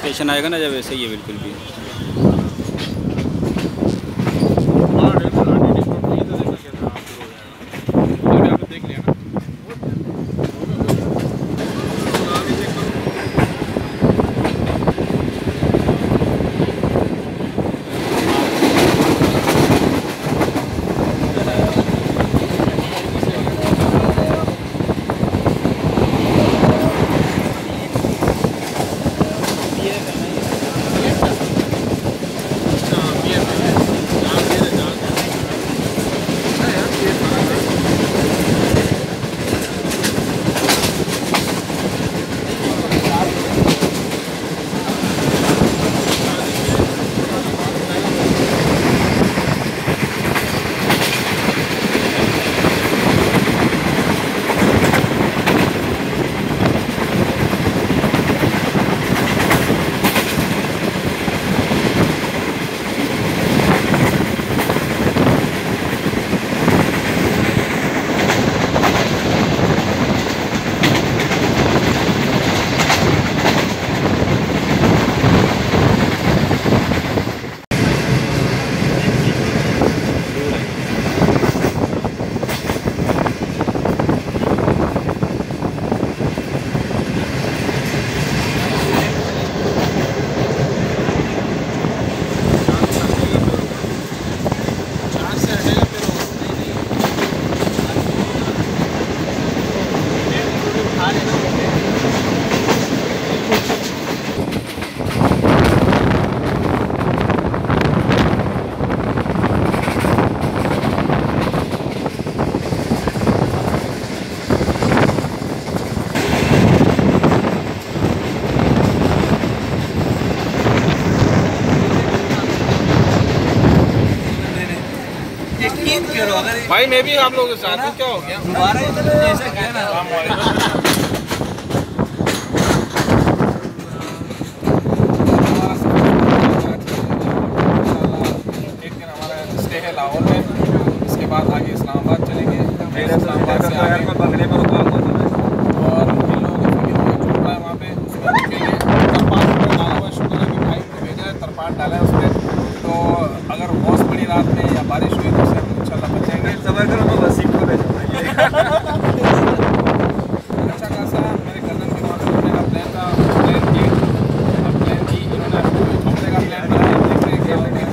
Station आएगा ना जब, वैसे ही है बिल्कुल भी। भाई मैं भी आप लोगों के साथ हूँ, क्या हो गया दोबारा ऐसा क्या ना। एक दिन हमारा स्टे है लाहौर में, इसके बाद आगे इस्लामाबाद चलेंगे। इस्लामाबाद से आगे और इन लोगों को छूट रहा है वहाँ पे, तरपात डाला हुआ। शुक्र है कि भाई को भेजा है, तरपात डाला है उसमें। तो अगर बहुत बड़ी रात में या बारिश हुई तो उससे इंशाल्लाह बचेंगे। अच्छा खासा मेरे कज़न के वहाँ घूमने का प्लान था, प्लान की इन्होंने घूमने का प्लान बनाया, देखते हैं क्या होता है।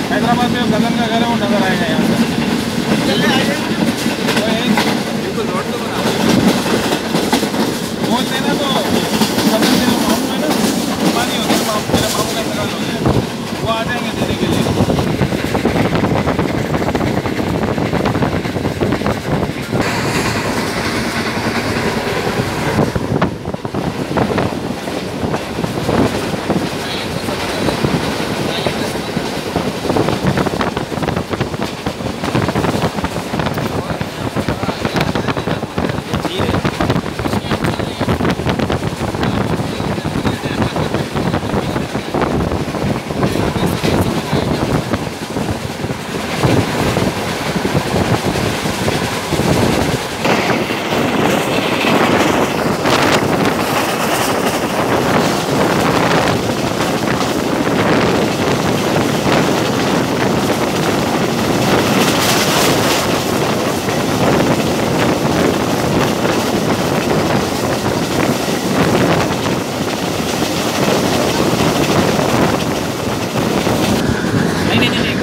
हैदराबाद में गगन का घर है, वो नज़र आएगा यहाँ से। चलने आइए, बिल्कुल रोड तो बना पहुँच देना। तो गगन से मामू है ना, पानी होता है, मेरा मामू का इंतकाल हो गया, वो आ जाएंगे देने के लिए।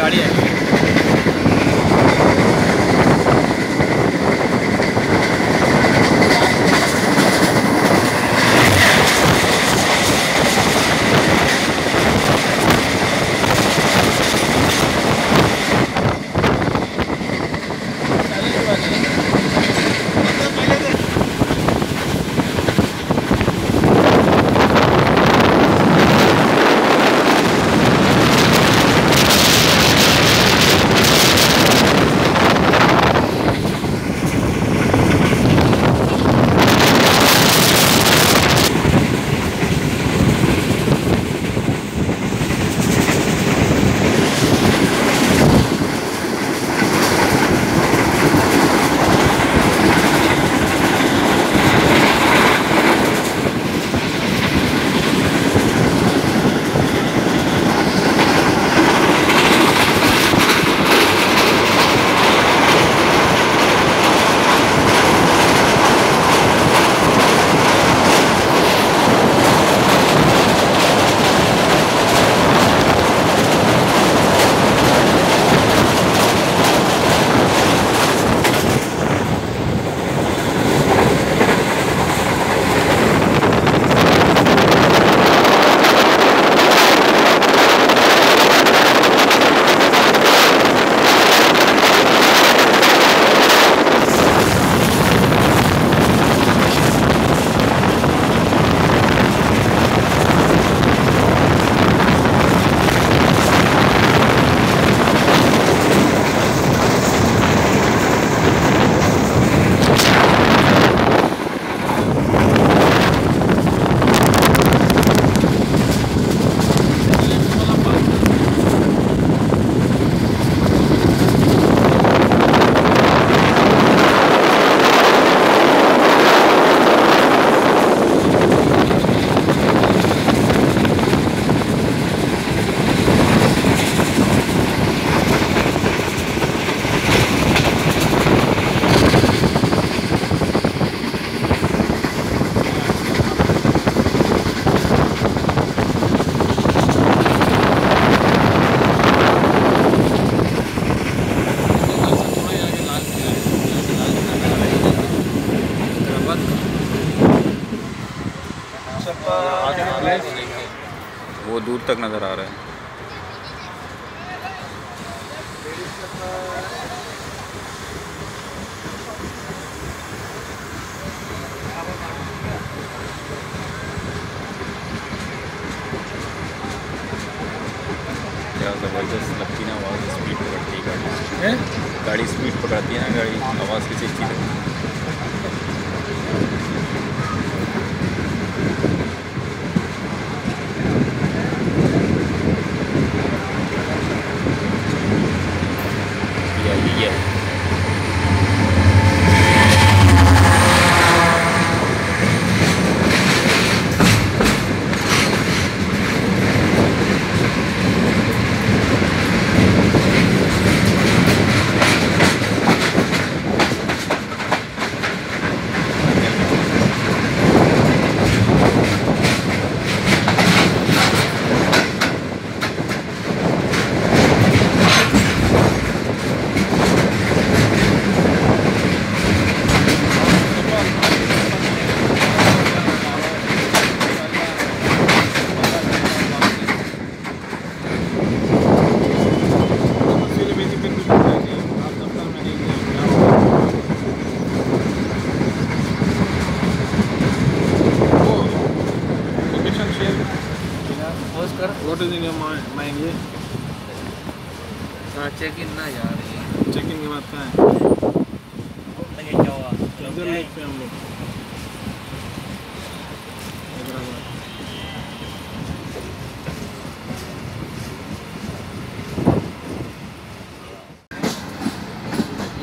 गाड़ी है। वो दूर तक नज़र आ रहा है। क्या ज़बरदस्त लगती ना आवाज़, स्पीड पकड़ती है गाड़ी, गाड़ी स्पीड पकड़ती है ना गाड़ी, आवाज़ किसी चीज़ लगती है। चेक इन ना यार, चेक इन की बात क्या है? क्या हुआ इधर लेते हैं हम लोग।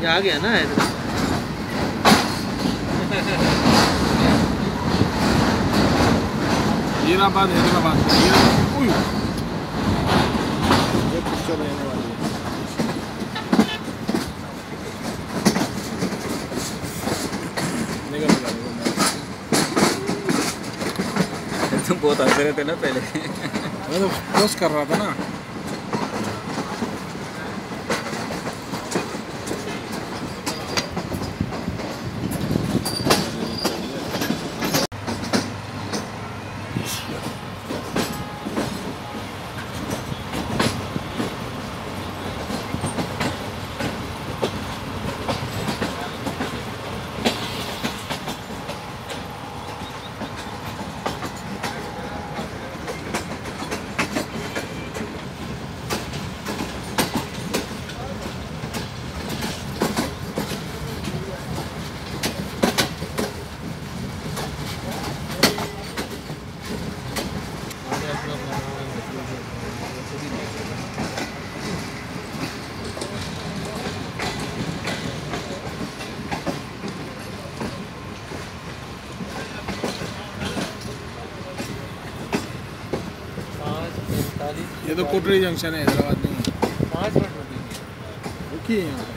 ये आ गया ना हैदराबाद ये पिक्चर रहने वाली है। तुम बहुत हंस रहे थे ना पहले। मैं तो पोस्ट कर रहा था ना। ये तो कोटरी जंक्शन है, हैदराबाद नहीं है। 5 मिनट रुकेंगे। रुकी है यहाँ पे।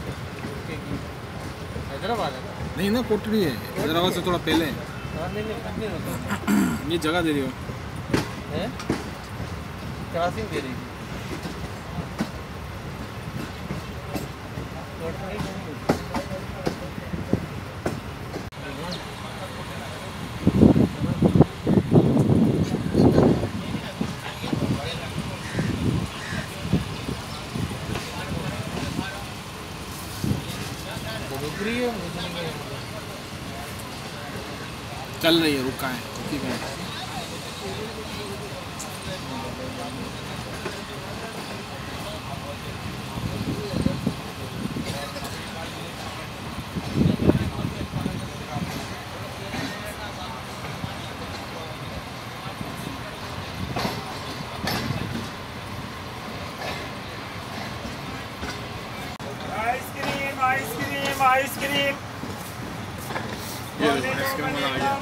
हैदराबाद है नहीं ना, कोटरी है, हैदराबाद से थोड़ा पहले है। नहीं नहीं होता ये जगह दे रही हो है, क्रॉसिंग दे रही थी। चल रही है, रुका है, ठीक है। आइसक्रीम आइसक्रीम आइसक्रीम ये आइसक्रीम वाला आ गया,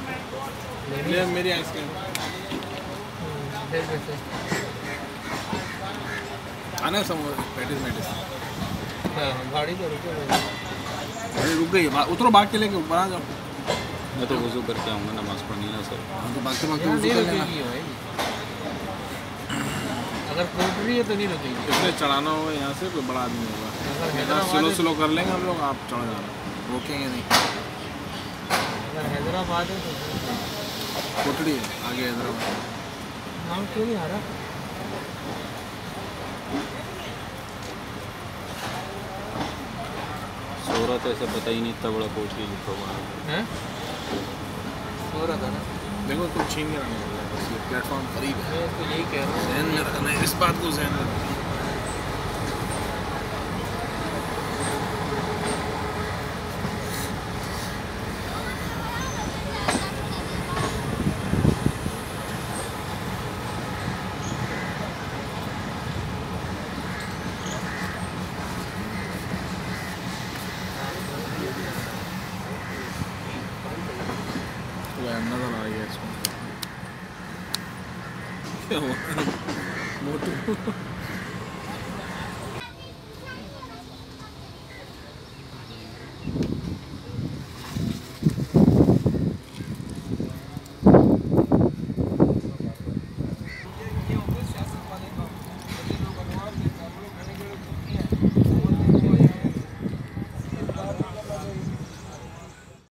ले मेरी आइसक्रीम। आना समोसा पैटिस मैटिस। गाड़ी तो रुके, अरे रुक गई, उतरो भाग के लेके ऊपर आ जाओ। मैं तो वज़ू करके आऊँगा, नमाज़ पढ़नी ना सर। हाँ तो भागते भागते नहीं वज़ू कर लेना। रुकेगी भाई, अगर कोटरी है तो नहीं रुकेगी। इसलिए चढ़ाना होगा यहाँ से, कोई बड़ा आदमी होगा। अगर हैदराबाद स्लो है, स्लो कर लेंगे हम लोग, आप चढ़ जाना, रोकेंगे नहीं। अगर हैदराबाद है तो कोटड़ी है आगे, हैदराबाद। नाम क्यों नहीं आ रहा? सो रहा था, ऐसा पता ही नहीं, इतना बड़ा कोटरी लिखा हुआ है। हैं? सो रहा था ना, देखो कुछ छीन के रखना पड़ेगा, बस ये प्लेटफॉर्म करीब है। मैं तो यही कह रहा हूँ। ज़हन में रखना है, इस बात को ज़हन में रखना है। नज़र आ रही है इसमें क्या हुआ मोटू